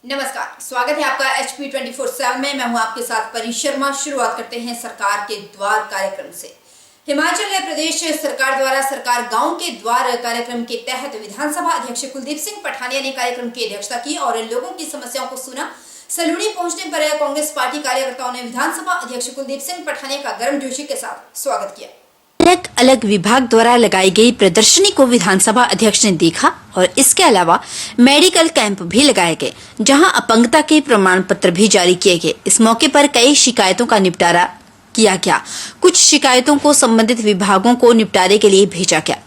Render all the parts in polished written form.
नमस्कार, स्वागत है आपका HP 24/7 में। मैं हूं आपके साथ परी शर्मा। शुरुआत करते हैं सरकार के द्वार कार्यक्रम से। हिमाचल प्रदेश सरकार द्वारा सरकार गांव के द्वार कार्यक्रम के तहत विधानसभा अध्यक्ष कुलदीप सिंह पठानिया ने कार्यक्रम की अध्यक्षता की और लोगों की समस्याओं को सुना। सलूणी पहुंचने पर कांग्रेस पार्टी कार्यकर्ताओं ने विधानसभा अध्यक्ष कुलदीप सिंह पठानिया का गर्मजोशी के साथ स्वागत किया। अलग अलग विभाग द्वारा लगाई गई प्रदर्शनी को विधानसभा अध्यक्ष ने देखा और इसके अलावा मेडिकल कैंप भी लगाए गए, जहां अपंगता के प्रमाण पत्र भी जारी किए गए। इस मौके पर कई शिकायतों का निपटारा किया गया। कुछ शिकायतों को संबंधित विभागों को निपटारे के लिए भेजा गया।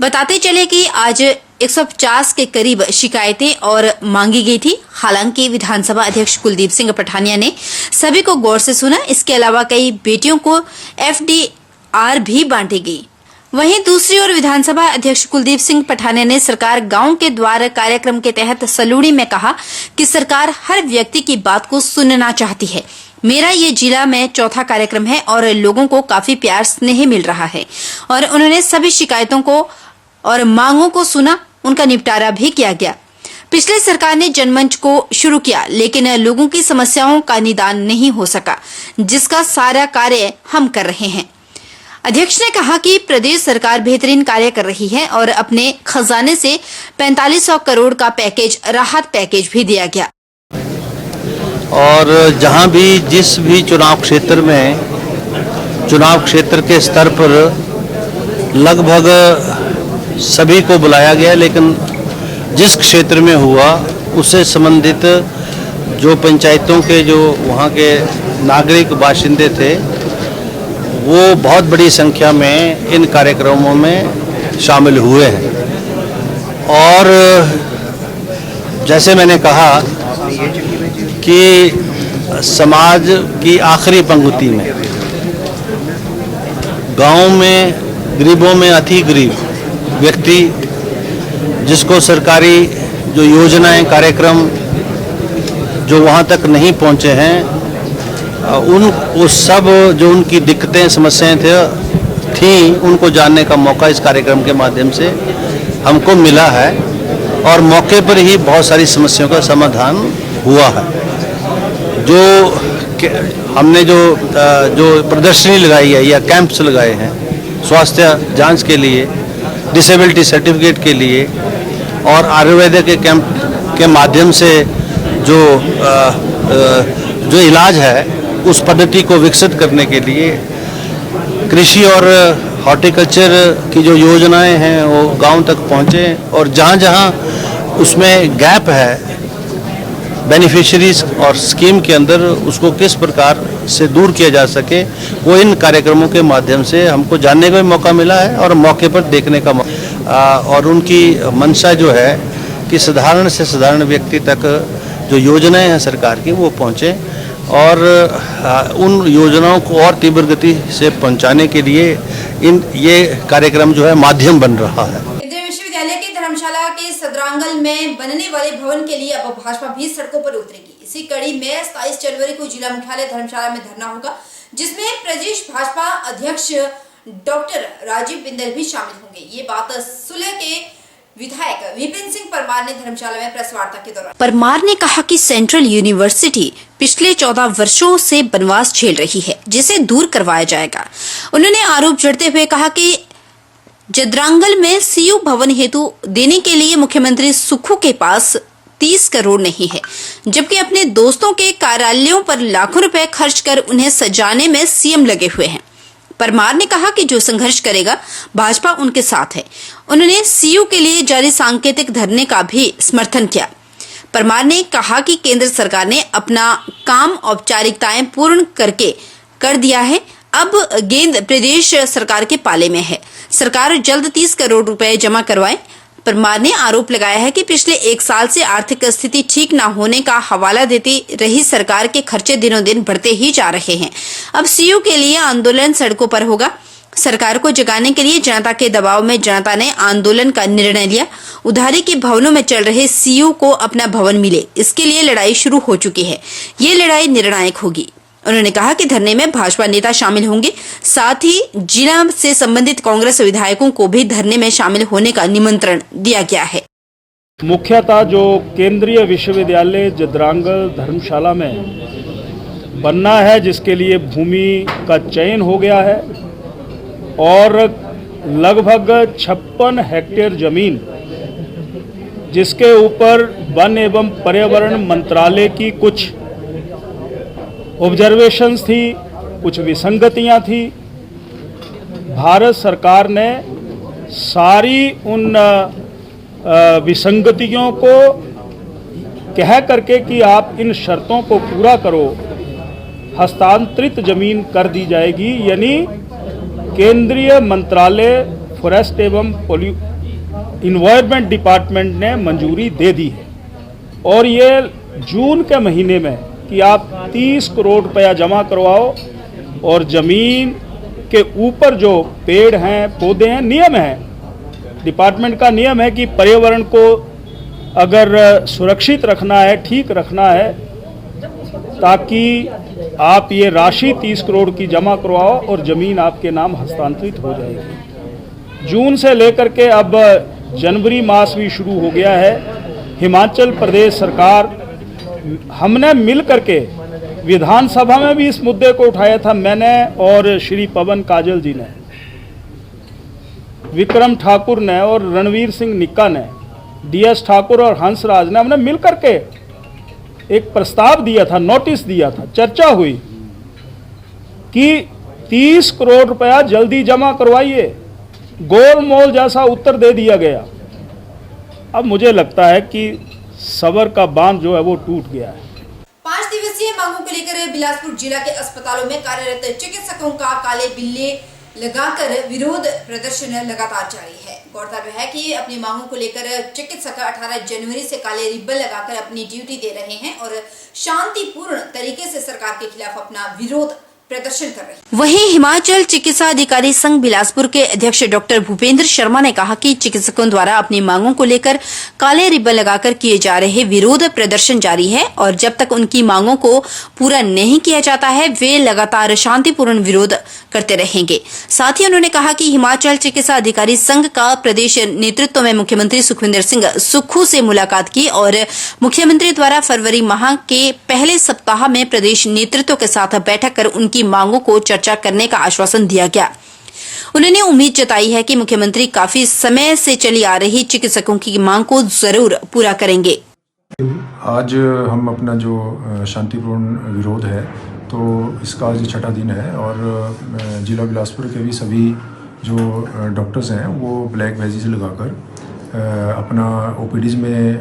बताते चले कि आज 150 के करीब शिकायतें और मांगी गई थी। हालांकि विधानसभा अध्यक्ष कुलदीप सिंह पठानिया ने सभी को गौर से सुना। इसके अलावा कई बेटियों को FDR भी बांटी गई। वहीं दूसरी ओर विधानसभा अध्यक्ष कुलदीप सिंह पठानिया ने सरकार गांव के द्वार कार्यक्रम के तहत सलूणी में कहा कि सरकार हर व्यक्ति की बात को सुनना चाहती है। मेरा ये जिला में चौथा कार्यक्रम है और लोगों को काफी प्यार स्नेह मिल रहा है और उन्होंने सभी शिकायतों को और मांगों को सुना, उनका निपटारा भी किया गया। पिछले सरकार ने जनमंच को शुरू किया, लेकिन लोगों की समस्याओं का निदान नहीं हो सका, जिसका सारा कार्य हम कर रहे हैं। अध्यक्ष ने कहा कि प्रदेश सरकार बेहतरीन कार्य कर रही है और अपने खजाने से 4500 करोड़ का पैकेज, राहत पैकेज भी दिया गया। और जहां भी जिस भी चुनाव क्षेत्र में, चुनाव क्षेत्र के स्तर पर लगभग सभी को बुलाया गया, लेकिन जिस क्षेत्र में हुआ उससे संबंधित जो पंचायतों के जो वहां के नागरिक बाशिंदे थे, वो बहुत बड़ी संख्या में इन कार्यक्रमों में शामिल हुए हैं। और जैसे मैंने कहा कि समाज की आखिरी पंक्ति में, गांव में गरीबों में अति गरीब व्यक्ति, जिसको सरकारी जो योजनाएं, कार्यक्रम जो वहां तक नहीं पहुंचे हैं, उस सब जो उनकी दिक्कतें, समस्याएं थी, उनको जानने का मौका इस कार्यक्रम के माध्यम से हमको मिला है और मौके पर ही बहुत सारी समस्याओं का समाधान हुआ है। जो हमने जो प्रदर्शनी लगाई है या कैंप्स लगाए हैं स्वास्थ्य जांच के लिए, डिसेबिलिटी सर्टिफिकेट के लिए और आयुर्वेद के कैंप के माध्यम से जो इलाज है उस पद्धति को विकसित करने के लिए, कृषि और हॉर्टिकल्चर की जो योजनाएं हैं वो गांव तक पहुंचे और जहां जहां उसमें गैप है बेनिफिशियरीज और स्कीम के अंदर, उसको किस प्रकार से दूर किया जा सके, वो इन कार्यक्रमों के माध्यम से हमको जानने का भी मौका मिला है और मौके पर देखने का और उनकी मंशा जो है कि साधारण से साधारण व्यक्ति तक जो योजनाएं हैं सरकार की वो पहुंचे और उन योजनाओं को और तीव्र गति से पहुंचाने के लिए ये कार्यक्रम जो है माध्यम बन रहा है। केंद्रीय विश्वविद्यालय की धर्मशाला के सदरांगल में बनने वाले भवन के लिए अब भाजपा भी सड़कों पर उतरेगी। इसी कड़ी में 27 जनवरी को जिला मुख्यालय धर्मशाला में धरना होगा, जिसमें प्रदेश भाजपा अध्यक्ष डॉक्टर राजीव बिंदल भी शामिल होंगे। ये बात सुलह के विधायक विपिन सिंह परमार ने धर्मशाला में प्रेस वार्ता के दौरान। परमार ने कहा कि सेंट्रल यूनिवर्सिटी पिछले 14 वर्षों से बनवास झेल रही है, जिसे दूर करवाया जाएगा। उन्होंने आरोप जड़ते हुए कहा कि जदरांगल में CU भवन हेतु देने के लिए मुख्यमंत्री सुक्खू के पास 30 करोड़ नहीं है, जबकि अपने दोस्तों के कार्यालयों पर लाखों रुपए खर्च कर उन्हें सजाने में CM लगे हुए हैं। परमार ने कहा कि जो संघर्ष करेगा भाजपा उनके साथ है। उन्होंने CU के लिए जारी सांकेतिक धरने का भी समर्थन किया। परमार ने कहा कि केंद्र सरकार ने अपना काम औपचारिकताएं पूर्ण कर दिया है। अब गेंद प्रदेश सरकार के पाले में है। सरकार जल्द 30 करोड़ रुपए जमा करवाए। परमार ने आरोप लगाया है कि पिछले 1 साल से आर्थिक स्थिति ठीक न होने का हवाला देती रही सरकार के खर्चे दिनों दिन बढ़ते ही जा रहे हैं। अब CU के लिए आंदोलन सड़कों पर होगा। सरकार को जगाने के लिए जनता के दबाव में जनता ने आंदोलन का निर्णय लिया। उधारी के भवनों में चल रहे CU को अपना भवन मिले, इसके लिए लड़ाई शुरू हो चुकी है। ये लड़ाई निर्णायक होगी। उन्होंने कहा कि धरने में भाजपा नेता शामिल होंगे, साथ ही जिला से संबंधित कांग्रेस विधायकों को भी धरने में शामिल होने का निमंत्रण दिया गया है। मुख्यतः जो केंद्रीय विश्वविद्यालय जदरांगल धर्मशाला में बनना है, जिसके लिए भूमि का चयन हो गया है और लगभग 56 हेक्टेयर जमीन, जिसके ऊपर वन एवं पर्यावरण मंत्रालय की कुछ ऑब्जर्वेशंस थी, कुछ विसंगतियां थी। भारत सरकार ने सारी उन विसंगतियों को कह करके कि आप इन शर्तों को पूरा करो, हस्तांतरित जमीन कर दी जाएगी। यानी केंद्रीय मंत्रालय फॉरेस्ट एवं इन्वायरमेंट डिपार्टमेंट ने मंजूरी दे दी है और ये जून के महीने में कि आप 30 करोड़ रुपया जमा करवाओ और ज़मीन के ऊपर जो पेड़ हैं, पौधे हैं, नियम है, डिपार्टमेंट का नियम है कि पर्यावरण को अगर सुरक्षित रखना है, ठीक रखना है, ताकि आप ये राशि 30 करोड़ की जमा करवाओ और ज़मीन आपके नाम हस्तांतरित हो जाएगी। जून से लेकर के अब जनवरी मास भी शुरू हो गया है। हिमाचल प्रदेश सरकार, हमने मिल करके विधानसभा में भी इस मुद्दे को उठाया था, मैंने और श्री पवन काजल जी ने, विक्रम ठाकुर ने और रणवीर सिंह निक्का ने, DS ठाकुर और हंसराज ने, हमने मिल करके एक प्रस्ताव दिया था, नोटिस दिया था, चर्चा हुई कि 30 करोड़ रुपया जल्दी जमा करवाइए। गोलमोल जैसा उत्तर दे दिया गया। अब मुझे लगता है कि सबर का बांध जो है वो टूट गया है। 5 दिवसीय मांगों को लेकर बिलासपुर जिला के अस्पतालों में कार्यरत चिकित्सकों का काले बिल्ले लगाकर विरोध प्रदर्शन लगातार जारी है। गौरतलब है कि अपनी मांगों को लेकर चिकित्सक 18 जनवरी से काले रिबन लगाकर अपनी ड्यूटी दे रहे हैं और शांतिपूर्ण तरीके से सरकार के खिलाफ अपना विरोध प्रदर्शन कर रहे हैं। वहीं हिमाचल चिकित्सा अधिकारी संघ बिलासपुर के अध्यक्ष डॉक्टर भूपेंद्र शर्मा ने कहा कि चिकित्सकों द्वारा अपनी मांगों को लेकर काले रिबन लगाकर किए जा रहे विरोध प्रदर्शन जारी है और जब तक उनकी मांगों को पूरा नहीं किया जाता है, वे लगातार शांतिपूर्ण विरोध करते रहेंगे। साथ ही उन्होंने कहा कि हिमाचल चिकित्सा अधिकारी संघ का प्रदेश नेतृत्व में मुख्यमंत्री सुखविंदर सिंह सुक्खू से मुलाकात की और मुख्यमंत्री द्वारा फरवरी माह के पहले सप्ताह में प्रदेश नेतृत्व के साथ बैठक कर उनकी मांगों को चर्चा करने का आश्वासन दिया गया। उन्होंने उम्मीद जताई है कि मुख्यमंत्री काफी समय से चली आ रही चिकित्सकों की मांग को जरूर पूरा करेंगे। आज हम अपना जो शांतिपूर्ण विरोध है, तो इसका आज 6ठा दिन है और जिला बिलासपुर के भी सभी जो डॉक्टर्स हैं वो ब्लैक बैजेस लगाकर अपना OPDs में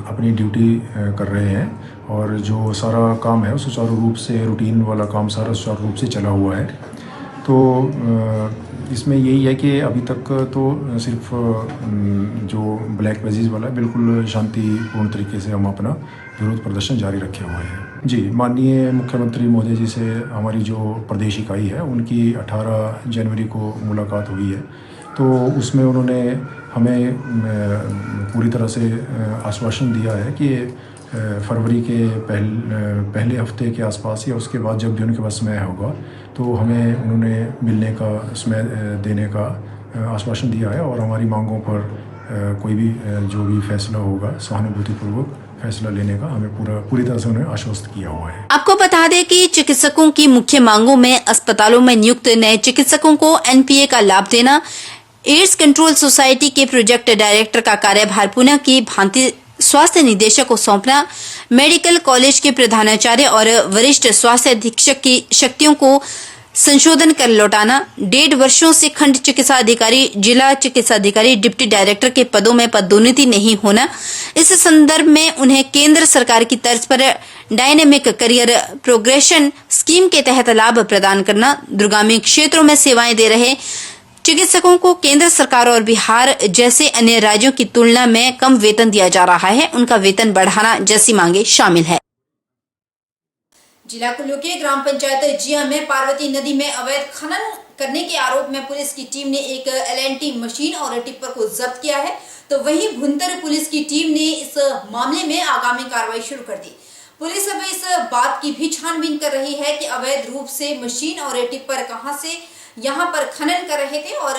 अपनी ड्यूटी कर रहे हैं और जो सारा काम है सुचारू रूप से, रूटीन वाला काम सारा सुचारू रूप से चला हुआ है। तो इसमें यही है कि अभी तक तो सिर्फ जो ब्लैक बैजेस वाला है, बिल्कुल शांतिपूर्ण तरीके से हम अपना विरोध प्रदर्शन जारी रखे हुए हैं। जी, माननीय मुख्यमंत्री महोदय जी से हमारी जो प्रदेश इकाई है उनकी 18 जनवरी को मुलाकात हुई है, तो उसमें उन्होंने हमें पूरी तरह से आश्वासन दिया है कि फरवरी के पहले हफ्ते के आसपास या उसके बाद जब भी उनके पास समय होगा तो हमें उन्होंने मिलने का समय देने का आश्वासन दिया है और हमारी मांगों पर कोई भी जो भी फैसला होगा सहानुभूतिपूर्वक फैसला लेने का हमें पूरी तरह से उन्हें आश्वस्त किया हुआ है। आपको बता दें कि चिकित्सकों की मुख्य मांगों में अस्पतालों में नियुक्त नए चिकित्सकों को NPA का लाभ देना, एड्स कंट्रोल सोसाइटी के प्रोजेक्ट डायरेक्टर का कार्यभार पुनः की भांति स्वास्थ्य निदेशक को सौंपना, मेडिकल कॉलेज के प्रधानाचार्य और वरिष्ठ स्वास्थ्य अधीक्षक की शक्तियों को संशोधन कर लौटाना, 1.5 वर्षों से खंड चिकित्सा अधिकारी, जिला चिकित्सा अधिकारी, डिप्टी डायरेक्टर के पदों में पदोन्नति नहीं होना। इस संदर्भ में उन्हें केंद्र सरकार की तर्ज पर डायनेमिक करियर प्रोग्रेशन स्कीम के तहत लाभ प्रदान करना, दुर्गामी क्षेत्रों में सेवाएं दे रहे चिकित्सकों को केंद्र सरकार और बिहार जैसे अन्य राज्यों की तुलना में कम वेतन दिया जा रहा है, उनका वेतन बढ़ाना जैसी मांगे शामिल है। जिला कुल्लू के ग्राम पंचायत जिया में पार्वती नदी में अवैध खनन करने के आरोप में पुलिस की टीम ने एक LNT मशीन और टिप्पर को जब्त किया है, तो वहीं भुंतर पुलिस की टीम ने इस मामले में आगामी कार्रवाई शुरू कर दी। पुलिस अब इस बात की भी छानबीन कर रही है कि अवैध रूप से मशीन और टिप्पर कहां से यहां पर खनन कर रहे थे और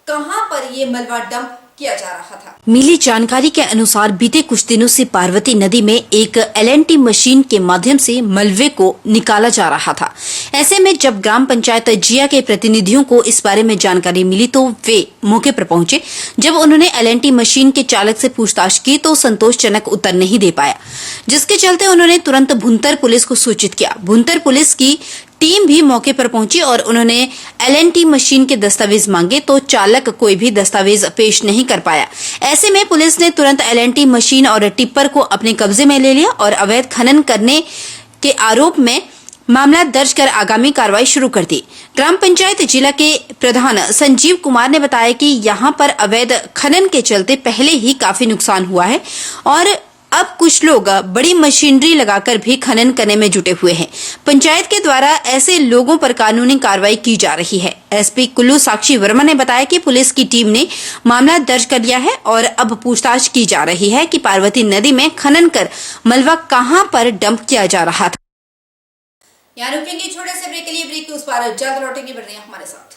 कहां पर ये मलबा डंप किया जा रहा था। मिली जानकारी के अनुसार बीते कुछ दिनों से पार्वती नदी में एक LNT मशीन के माध्यम से मलबे को निकाला जा रहा था। ऐसे में जब ग्राम पंचायत जिया के प्रतिनिधियों को इस बारे में जानकारी मिली तो वे मौके पर पहुंचे। जब उन्होंने LNT मशीन के चालक से पूछताछ की तो संतोषजनक उत्तर नहीं दे पाया, जिसके चलते उन्होंने तुरंत भुंतर पुलिस को सूचित किया। भुंतर पुलिस की टीम भी मौके पर पहुंची और उन्होंने LNT मशीन के दस्तावेज मांगे तो चालक कोई भी दस्तावेज पेश नहीं कर पाया। ऐसे में पुलिस ने तुरंत LNT मशीन और टिप्पर को अपने कब्जे में ले लिया और अवैध खनन करने के आरोप में मामला दर्ज कर आगामी कार्रवाई शुरू कर दी। ग्राम पंचायत जिला के प्रधान संजीव कुमार ने बताया कि यहां पर अवैध खनन के चलते पहले ही काफी नुकसान हुआ है और अब कुछ लोग बड़ी मशीनरी लगाकर भी खनन करने में जुटे हुए हैं। पंचायत के द्वारा ऐसे लोगों पर कानूनी कार्रवाई की जा रही है। SP कुल्लू साक्षी वर्मा ने बताया कि पुलिस की टीम ने मामला दर्ज कर लिया है और अब पूछताछ की जा रही है कि पार्वती नदी में खनन कर मलबा कहां पर डंप किया जा रहा था। यहाँ रुकेंगे छोटे से ब्रेक के लिए। ब्रेक के उस पार जल्द लौटेंगे, बने हमारे साथ।